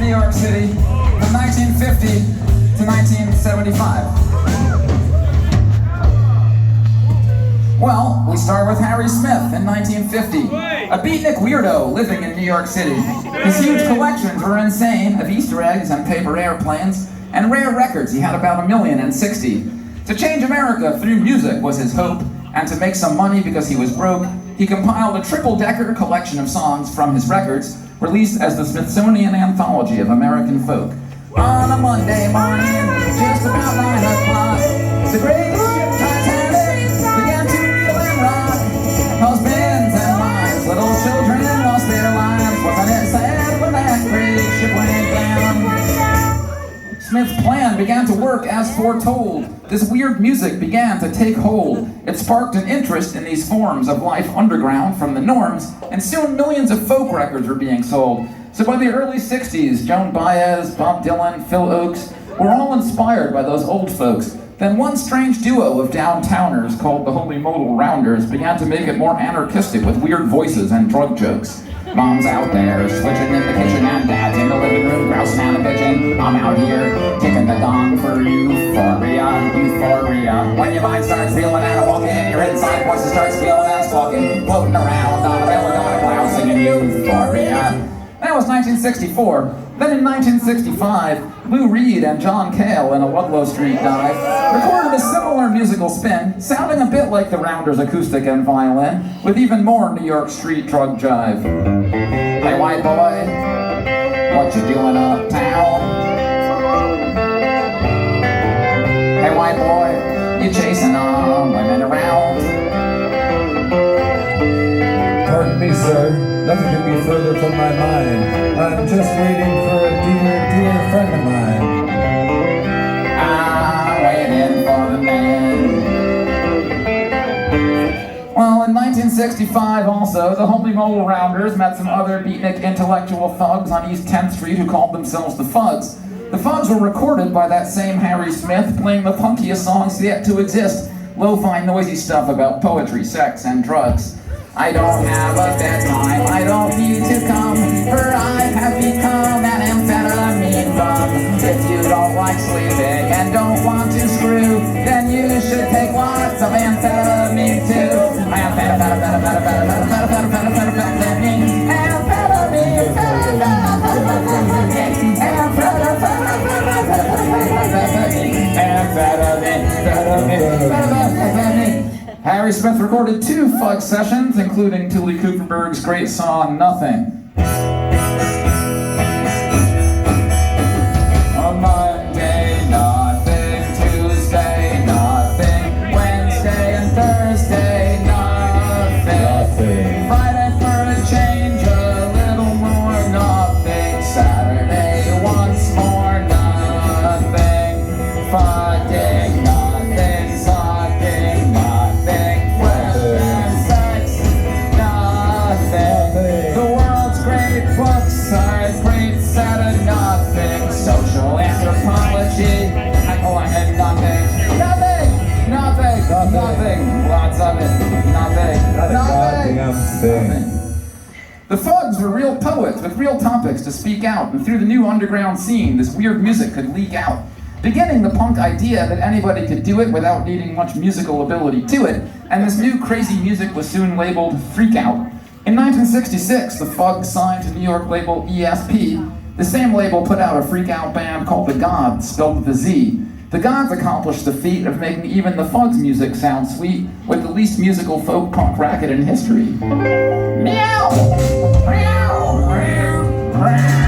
New York City from 1950 to 1975. Well, we start with Harry Smith in 1950, a beatnik weirdo living in New York City. His huge collections were insane of Easter eggs and paper airplanes, and rare records. He had about 1,060,000. To change America through music was his hope, and to make some money because he was broke, he compiled a triple-decker collection of songs from his records, released as the Smithsonian Anthology of American Folk. On a Monday morning, just about 9 o'clock, the great ship Titanic began to reel and rock. Husbands and wives, little children lost their lives. Wasn't it sad when that great ship went down? Smith's plan began to work as foretold. This weird music began to take hold. It sparked an interest in these forms of life underground from the norms, and soon millions of folk records were being sold. So by the early 60s, Joan Baez, Bob Dylan, Phil Oakes were all inspired by those old folks. Then one strange duo of downtowners called the Holy Modal Rounders began to make it more anarchistic with weird voices and drug jokes. Mom's out there, switching in the kitchen, and Dad's in the living room, grousing and bitching. I'm out here, kicking the gong for euphoria, euphoria. When your mind starts feeling out of walking, your inside voice starts feeling and squawking, floating around on a belly on a cloud, singing euphoria. That was 1964. Then in 1965, Lou Reed and John Cale in a Ludlow Street dive recorded a similar musical spin, sounding a bit like the Rounders acoustic and violin, with even more New York street drug jive. Hey white boy, what you doing uptown? Hey white boy, you chasing women around? Pardon me, sir. Nothing could be further from my mind. I'm just waiting for a dear friend of mine. I'm waiting for the man. Well, in 1965 also, the Holy Modal Rounders met some other beatnik intellectual thugs on East 10th Street who called themselves the Fugs. The Fugs were recorded by that same Harry Smith, playing the punkiest songs yet to exist, lo-fi noisy stuff about poetry, sex, and drugs. I don't have a bedtime, I don't need to come, for I have become an amphetamine bum. If you don't like sleeping and don't want to screw, then you should take lots of amphetamine too. Harry Smith recorded 2 Fugs sessions, including Tuli Kuperberg's great song, Nothing. On Monday, nothing. Tuesday, nothing. Wednesday and Thursday, nothing. Friday for a change, a little more, nothing. Saturday, once more, nothing. Friday, nothing. Sunday, nothing. Sex, nothing. The world's great books are great set of nothing. Social anthropology, I collected nothing. Nothing, nothing, nothing. Lots of it. Nothing, nothing. The Fugs were real poets with real topics to speak out, and through the new underground scene, this weird music could leak out. Beginning the punk idea that anybody could do it without needing much musical ability to it, and this new crazy music was soon labeled Freak Out. In 1966, the Fugs signed to New York label ESP. The same label put out a freak out band called The Gods, spelled with a Z. The Gods accomplished the feat of making even the Fugs music sound sweet, with the least musical folk punk racket in history. Meow! Meow! Meow! Meow!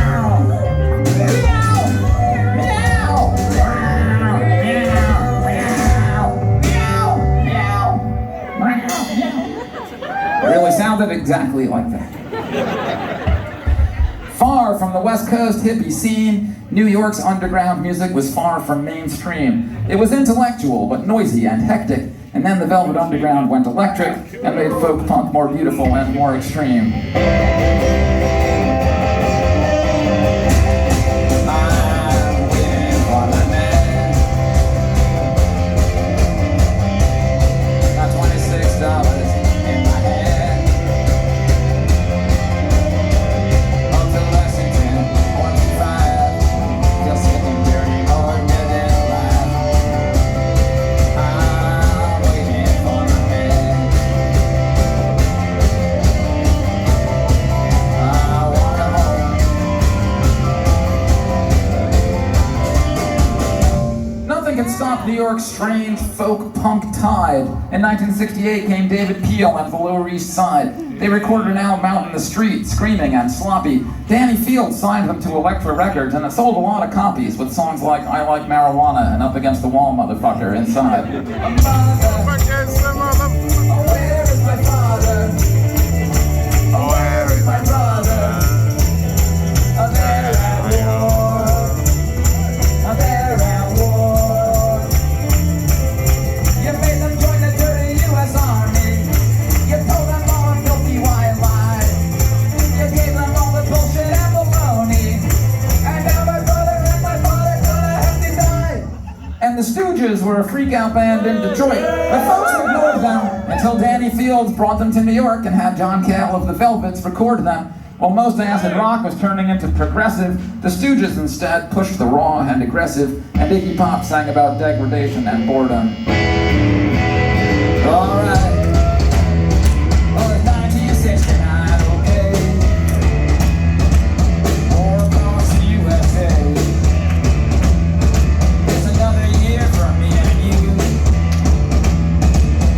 Really sounded exactly like that. Far from the West Coast hippie scene, New York's underground music was far from mainstream. It was intellectual, but noisy and hectic, and then the Velvet Underground went electric and made folk punk more beautiful and more extreme. Five. stop New York's strange folk punk tide. In 1968 came David Peel and the Lower East Side. They recorded an album out in the street, screaming and sloppy. Danny Fields signed them to Elektra Records, and it sold a lot of copies with songs like I Like Marijuana and Up Against the Wall, Motherfucker, inside. Where is my father? Where is my brother? They're at war. They're at war. You made them join the dirty U.S. Army. You told them all a filthy white lie. You gave them all the bullshit and baloney. And now my brother and my father gonna have to die. And the Stooges were a freak-out band in Detroit, but folks ignored them until Danny Fields brought them to New York and had John Cale of the Velvets record them. While most acid rock was turning into progressive, the Stooges instead pushed the raw and aggressive, and Iggy Pop sang about degradation and boredom. All right. Well, it's 1969, okay. War across the USA. It's another year for me and you.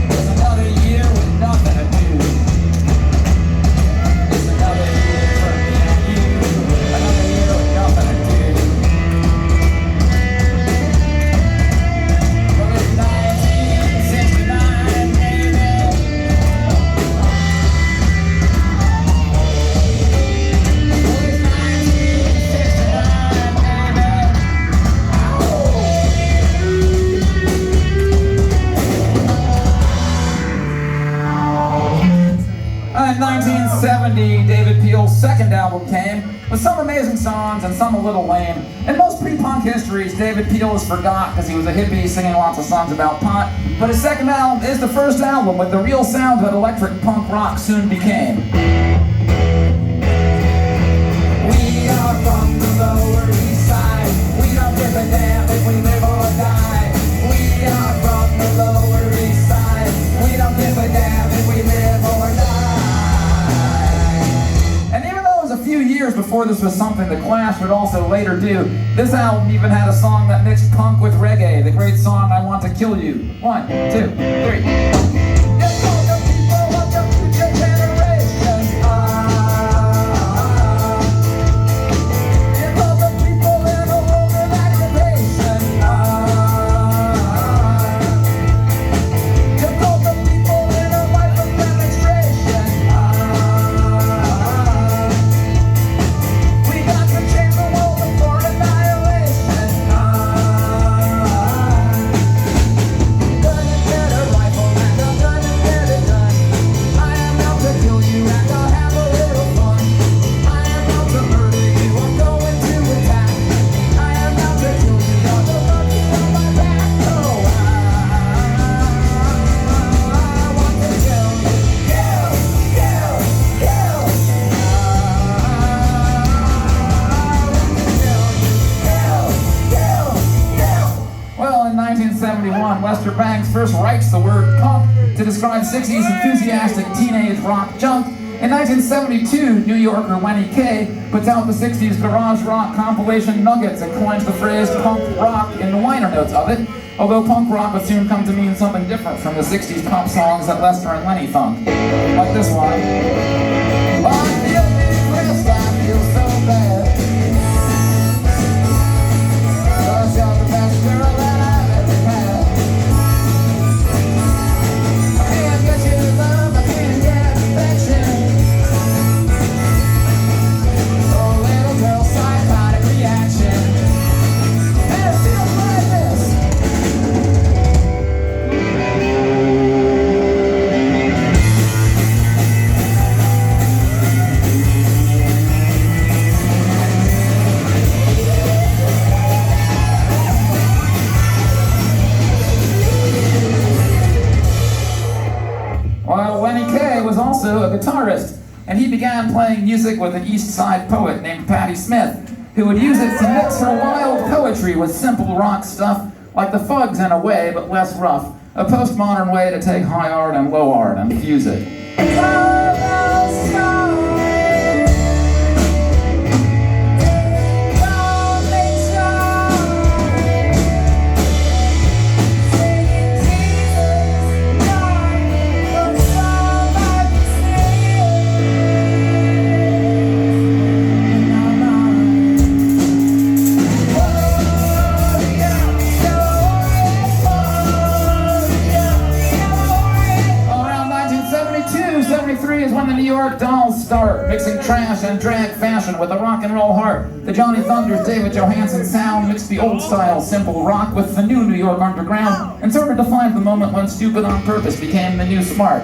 It's another year with nothing to do. It's another year for me and you. Another year with nothing to do. Well, it's 1969, baby. Well, it's 1969, In 1970, David Peel's second album came, with some amazing songs and some a little lame. In most pre-punk histories, David Peel is forgot because he was a hippie singing lots of songs about pot, but his second album is the first album with the real sound that electric punk rock soon became. We are from the Lower East Side. We don't give a damn if we live or die. We are from the Lower East Side. We don't give a damn if we live or die. And even though it was a few years before this was something the Clash would also later do, this album even had a song that mixed punk with reggae, the great song I Want to Kill You. 1, 2, 3. Lester Bangs first writes the word punk to describe 60s enthusiastic teenage rock junk. In 1972, New Yorker Lenny Kaye puts out the 60s garage rock compilation Nuggets and coins the phrase punk rock in the liner notes of it, although punk rock would soon come to mean something different from the 60s pop songs that Lester and Lenny thunked. Like this one. I feel depressed, I feel so bad. 'Cause you're the best girl that I've ever had. A guitarist, and he began playing music with an East Side poet named Patti Smith, who would use it to mix her wild poetry with simple rock stuff like the Fugs in a way, but less rough, a postmodern way to take high art and low art and fuse it. start, mixing trash and drag fashion with a rock and roll heart. The Johnny Thunders, David Johansen sound mixed the old style simple rock with the new New York underground and sort of defined the moment when stupid on purpose became the new smart.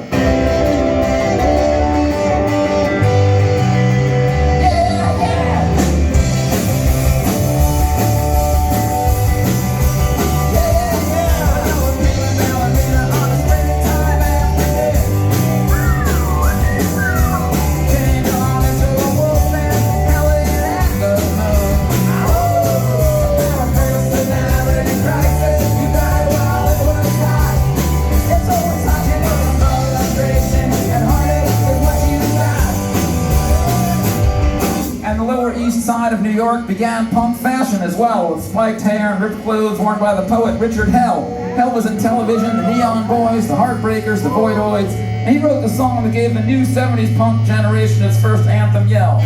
Side of New York began punk fashion as well, with spiked hair and ripped clothes worn by the poet Richard Hell. Hell was in television, the Neon Boys, the Heartbreakers, the Voidoids, and he wrote the song that gave the new 70s punk generation its first anthem yell.